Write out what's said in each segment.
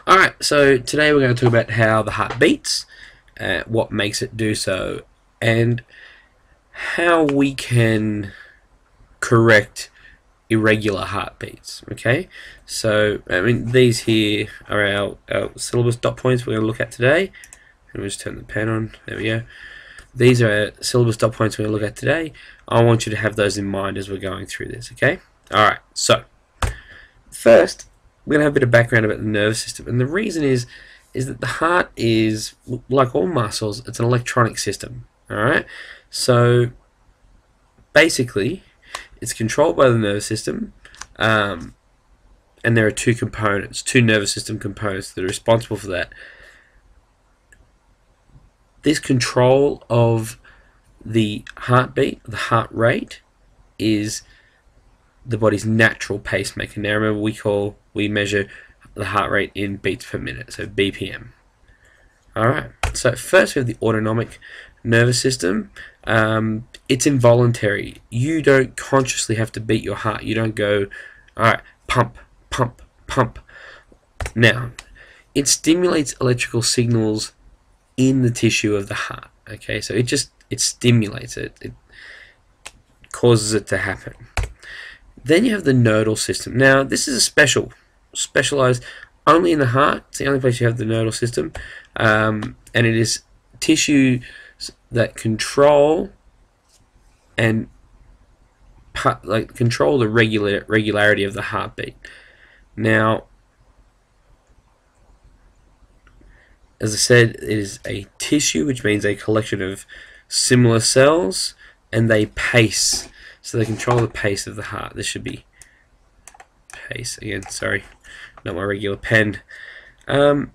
Alright, so today we're going to talk about how the heart beats, what makes it do so, and how we can correct irregular heartbeats. Okay, so these here are our syllabus dot points we're going to look at today. Let me just turn the pen on. There we go. These are our syllabus dot points we're going to look at today. I want you to have those in mind as we're going through this. Okay. Alright, so first we're going to have a bit of background about the nervous system, and the reason is that the heart is, like all muscles, it's an electronic system. Alright, so basically it's controlled by the nervous system, and there are two nervous system components that are responsible for that. This control of the heartbeat, the heart rate, is the body's natural pacemaker. Now remember, we measure the heart rate in beats per minute, so BPM. Alright, so first we have the autonomic nervous system. It's involuntary. You don't consciously have to beat your heart. You don't go, alright, pump, pump, pump. Now, it stimulates electrical signals in the tissue of the heart. Okay, so it stimulates it. It causes it to happen. Then you have the nodal system. Now, this is specialized only in the heart. It's the only place you have the nodal system, and it is tissue that control the regularity of the heartbeat. Now, as I said, it is a tissue, which means a collection of similar cells, and they pace. So they control the pace of the heart. This should be pace again. Sorry, not my regular pen. So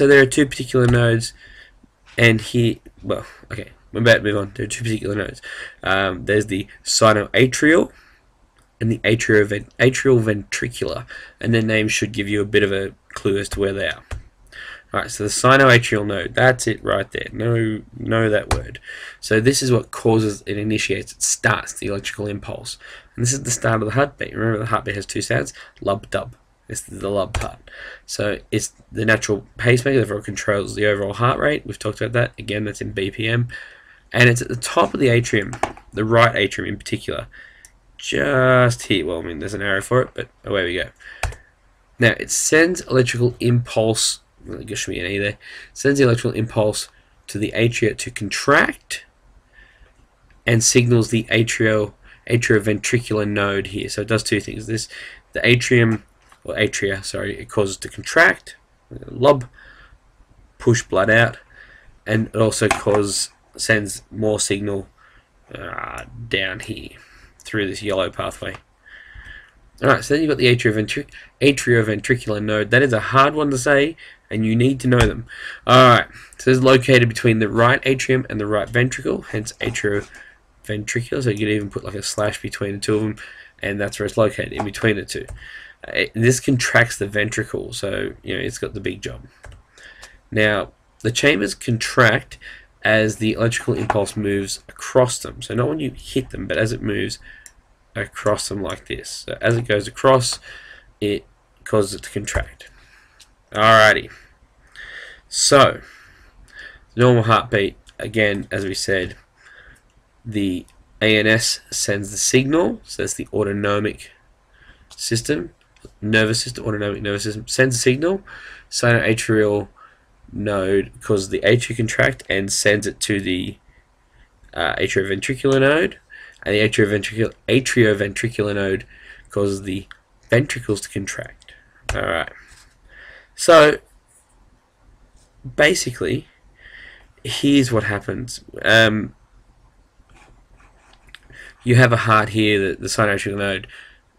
there are two particular nodes, and here, well, okay, we're about to move on. There are two particular nodes. There's the sinoatrial and the atrial ventricular, and their names should give you a bit of a clue as to where they are. Alright, so the sinoatrial node, that's it right there. Know that word. So this is what causes, it starts the electrical impulse. And this is the start of the heartbeat. Remember, the heartbeat has two sounds, lub, dub. This is the lub part. So it's the natural pacemaker that controls the overall heart rate. We've talked about that. Again, that's in BPM. And it's at the top of the atrium, the right atrium in particular. Just here. Well, there's an arrow for it, but away we go. Now, it sends electrical impulse. There should be an E there. Sends the electrical impulse to the atria to contract, and signals the atrioventricular node here. So it does two things. The atria, sorry, it causes to contract, lob, push blood out, and it also sends more signal down here through this yellow pathway. Alright, so then you've got the atrioventricular node. That is a hard one to say, and you need to know them. Alright, so it's located between the right atrium and the right ventricle, hence atrioventricular. So you could even put like a slash between the two of them, and that's where it's located, in between the two. This contracts the ventricle, so it's got the big job. Now, the chambers contract as the electrical impulse moves across them. So not when you hit them, but as it moves across them like this. So as it goes across, it causes it to contract. Alrighty. So, normal heartbeat, again, as we said, the ANS sends the signal, so that's the autonomic system, autonomic nervous system, sends a signal. Sinoatrial node causes the atria contract and sends it to the atrioventricular node, and the atrioventricular node causes the ventricles to contract. Alright. So, basically, here's what happens. You have a heart here, the sinoatrial node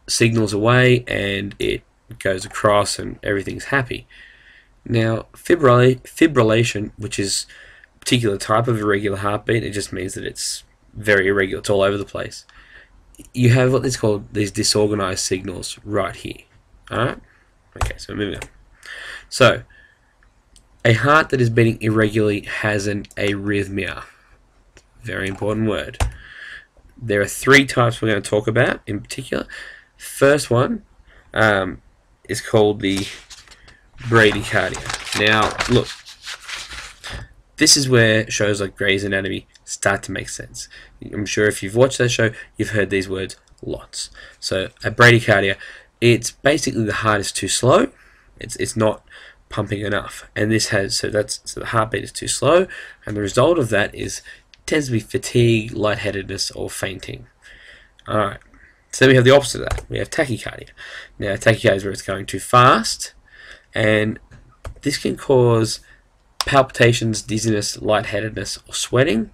signals away, and it goes across, and everything's happy. Now, fibrillation, which is a particular type of irregular heartbeat, it just means that it's very irregular, it's all over the place. You have what is called these disorganized signals right here. Alright? Okay, so moving on. So, a heart that is beating irregularly has an arrhythmia. Very important word. There are three types we're going to talk about in particular. First one is called the bradycardia. Now, look, this is where shows like Grey's Anatomy start to make sense. I'm sure if you've watched that show, you've heard these words lots. So, a bradycardia, it's basically the heart is too slow. It's not pumping enough, and this has so the heartbeat is too slow, and the result of that tends to be fatigue, lightheadedness, or fainting. All right. So then we have the opposite of that. We have tachycardia. Now, tachycardia is where it's going too fast, and this can cause palpitations, dizziness, lightheadedness, or sweating.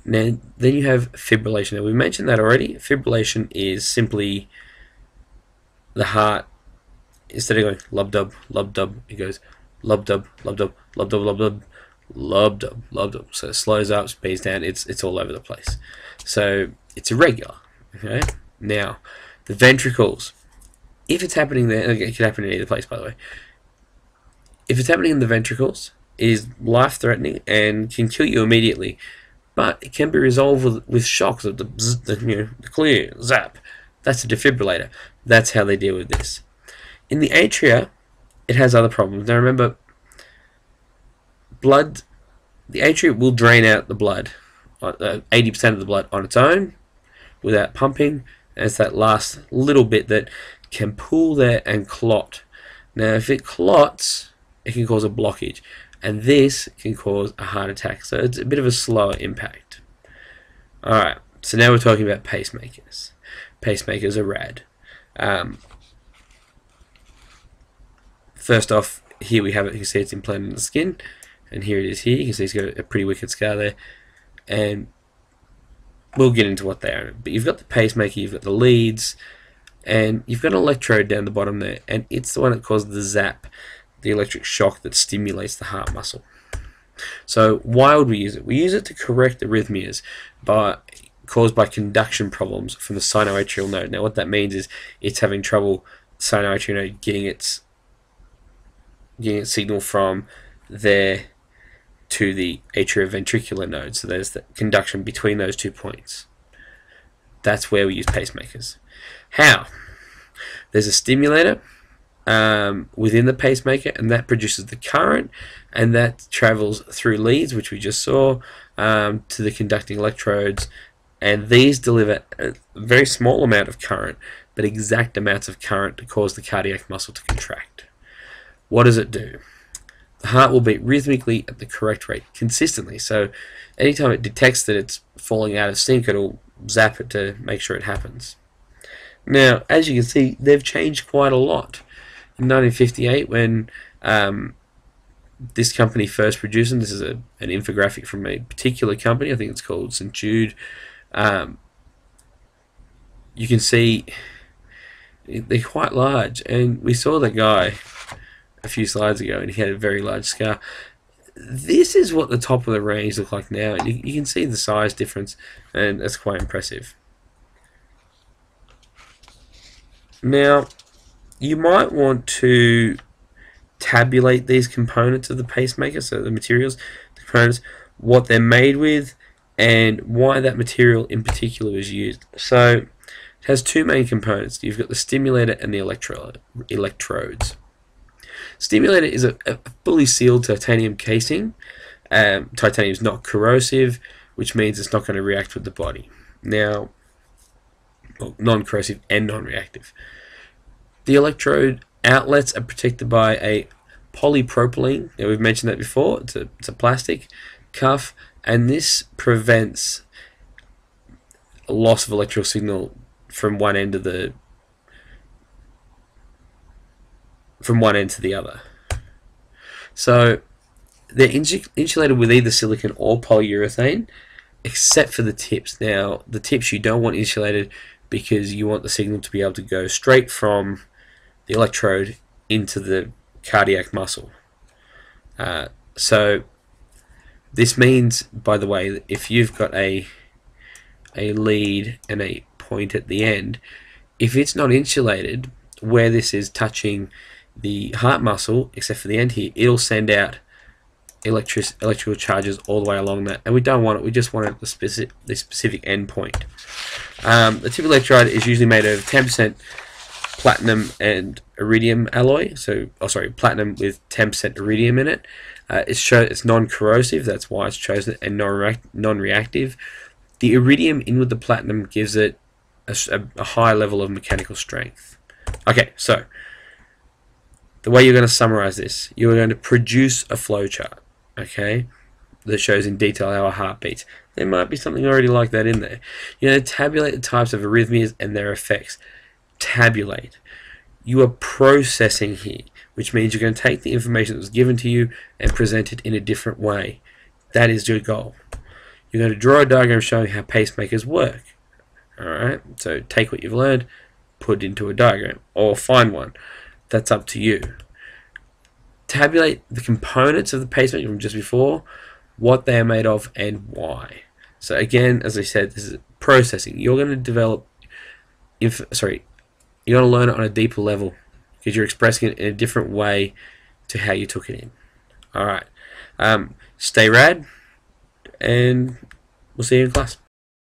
Now, then you have fibrillation. Now, we mentioned that already. Fibrillation is simply the heart, instead of going lub-dub, lub-dub, it goes lub-dub, lub-dub, lub-dub, lub-dub, lub-dub, lub-dub. So it slows up, speeds down, it's all over the place. So it's irregular. Okay. Now, the ventricles, if it's happening there, it can happen in either place, by the way. If it's happening in the ventricles, it is life-threatening and can kill you immediately. But it can be resolved with shocks of the clear, zap. That's a defibrillator. That's how they deal with this. In the atria, it has other problems. Now remember, the atria will drain out the blood, 80% of the blood on its own, without pumping. And it's that last little bit that can pool there and clot. Now if it clots, it can cause a blockage, and this can cause a heart attack. So it's a bit of a slower impact. Alright, so now we're talking about pacemakers. Pacemakers are rad. First off, here we have it. You can see it's implanted in the skin, and here it is here. You can see it's got a pretty wicked scar there, and we'll get into what they are. But you've got the pacemaker, you've got the leads, and you've got an electrode down the bottom there, and it's the one that causes the zap, the electric shock that stimulates the heart muscle. So why would we use it? We use it to correct arrhythmias caused by conduction problems from the sinoatrial node. Now what that means is it's having trouble, sinoatrial node, getting its signal from there to the atrioventricular node. So there's the conduction between those 2 points. That's where we use pacemakers. How? There's a stimulator within the pacemaker, and that produces the current, and that travels through leads, which we just saw, to the conducting electrodes, and these deliver a very small amount of current, but exact amounts of current to cause the cardiac muscle to contract. What does it do? The heart will beat rhythmically at the correct rate, consistently. So anytime it detects that it's falling out of sync, it'll zap it to make sure it happens. Now, as you can see, they've changed quite a lot. In 1958, when this company first produced them, this is an infographic from a particular company, I think it's called St. Jude. You can see they're quite large, and we saw the guy a few slides ago, and he had a very large scar. This is what the top of the range look like now. You can see the size difference, and that's quite impressive. Now, you might want to tabulate these components of the pacemaker, so the materials, the components, what they're made with, and why that material in particular was used. So it has two main components. You've got the stimulator and the electrodes. Stimulator is a fully sealed titanium casing. Titanium is not corrosive, which means it's not going to react with the body. Now, well, non-corrosive and non-reactive. The electrode outlets are protected by a polypropylene. Now, we've mentioned that before. It's a plastic cuff, and this prevents a loss of electrical signal from one end to the other. So they're insulated with either silicon or polyurethane, except for the tips. Now, the tips you don't want insulated because you want the signal to be able to go straight from the electrode into the cardiac muscle. So this means, by the way, that if you've got a lead and a point at the end, if it's not insulated, where this is touching the heart muscle, except for the end here, it'll send out electrical charges all the way along that, and we don't want it. We just want it at the specific end point. The tip electrode is usually made of 10% platinum and iridium alloy. So, platinum with 10% iridium in it. It's non-corrosive. That's why it's chosen, and non-reactive. The iridium in with the platinum gives it a high level of mechanical strength. Okay, so the way you're going to summarize this, you're going to produce a flowchart, okay, that shows in detail how a heart beats. There might be something already like that in there. You're going to tabulate the types of arrhythmias and their effects. Tabulate. You are processing here, which means you're going to take the information that was given to you and present it in a different way. That is your goal. You're going to draw a diagram showing how pacemakers work. Alright, so take what you've learned, put it into a diagram, or find one. That's up to you. Tabulate the components of the pacemaker from just before, what they are made of, and why. So again, as I said, this is processing. You're going to develop, you're going to learn it on a deeper level because you're expressing it in a different way to how you took it in. Alright, stay rad, and we'll see you in class.